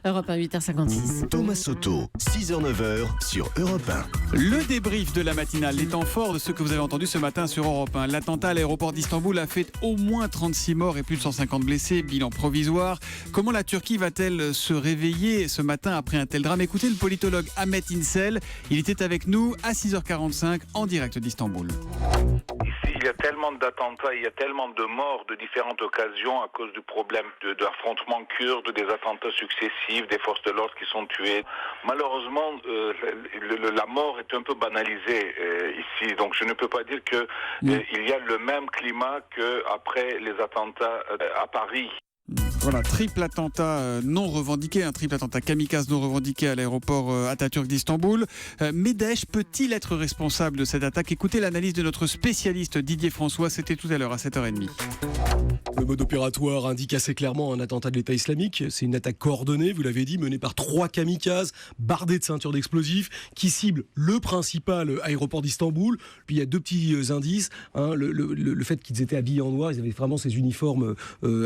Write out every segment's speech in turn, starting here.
Europe 1, 8h56. Thomas Soto, 6h-9h sur Europe 1. Le débrief de la matinale, les temps forts de ce que vous avez entendu ce matin sur Europe 1. L'attentat à l'aéroport d'Istanbul a fait au moins 36 morts et plus de 150 blessés, bilan provisoire. Comment la Turquie va-t-elle se réveiller ce matin après un tel drame? Écoutez le politologue Ahmet İnsel, il était avec nous à 6h45 en direct d'Istanbul. Ici, il y a tellement d'attentats, il y a tellement de morts de différentes occasions à cause du problème d'affrontements kurdes, des attentats successifs, des forces de l'ordre qui sont tuées. Malheureusement, la mort est un peu banalisée ici, donc je ne peux pas dire que il y a le même climat qu'après les attentats à Paris. Voilà, triple attentat non revendiqué, un triple attentat kamikaze non revendiqué à l'aéroport Atatürk d'Istanbul. Mais Daesh peut-il être responsable de cette attaque? Écoutez l'analyse de notre spécialiste Didier François, c'était tout à l'heure à 7h30. Le mode opératoire indique assez clairement un attentat de l'État islamique. C'est une attaque coordonnée, vous l'avez dit, menée par 3 kamikazes bardés de ceintures d'explosifs qui ciblent le principal aéroport d'Istanbul. Puis il y a 2 petits indices. Le fait qu'ils étaient habillés en noir, ils avaient vraiment ces uniformes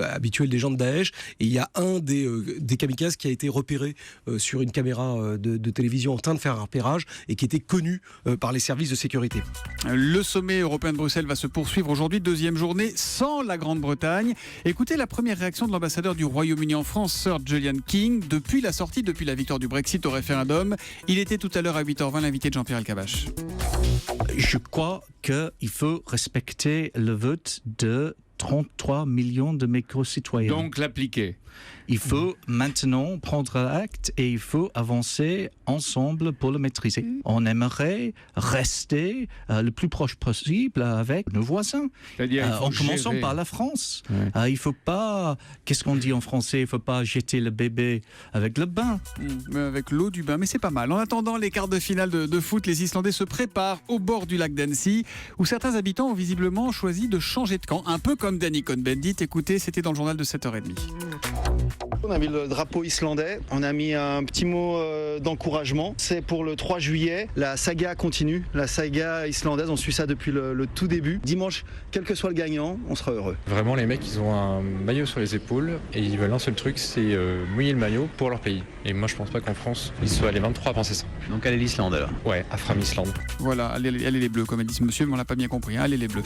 habituels des gens de Daesh. Et il y a un des kamikazes qui a été repéré sur une caméra de télévision en train de faire un repérage et qui était connu par les services de sécurité. Le sommet européen de Bruxelles va se poursuivre aujourd'hui, 2e journée sans la Grande-Bretagne. Écoutez la première réaction de l'ambassadeur du Royaume-Uni en France, Sir Julian King, depuis la victoire du Brexit au référendum. Il était tout à l'heure à 8h20 l'invité de Jean-Pierre Elkabbach. Je crois qu'il faut respecter le vote de 33 millions de mes concitoyens. Donc l'appliquer. Il faut maintenant prendre acte et il faut avancer ensemble pour le maîtriser. On aimerait rester le plus proche possible avec nos voisins. En commençant par la France. Ouais. Il ne faut pas, qu'est-ce qu'on dit en français, il ne faut pas jeter le bébé avec le bain. Avec l'eau du bain, mais c'est pas mal. En attendant les quarts de finale de foot, les Islandais se préparent au bord du lac d'Annecy, où certains habitants ont visiblement choisi de changer de camp, un peu comme Danny Cohn-Bendit. Écoutez, c'était dans le journal de 7h30. On a mis le drapeau islandais, on a mis un petit mot d'encouragement. C'est pour le 3 juillet, la saga continue, la saga islandaise, on suit ça depuis le tout début. Dimanche, quel que soit le gagnant, on sera heureux. Vraiment, les mecs, ils ont un maillot sur les épaules et ils veulent un seul truc, c'est mouiller le maillot pour leur pays. Et moi, je pense pas qu'en France, ils soient les 23 à penser ça. Donc allez l'Islande alors. Ouais, à Fram Islande. Voilà, allez les bleus, comme a dit ce monsieur, mais on l'a pas bien compris. Allez les bleus.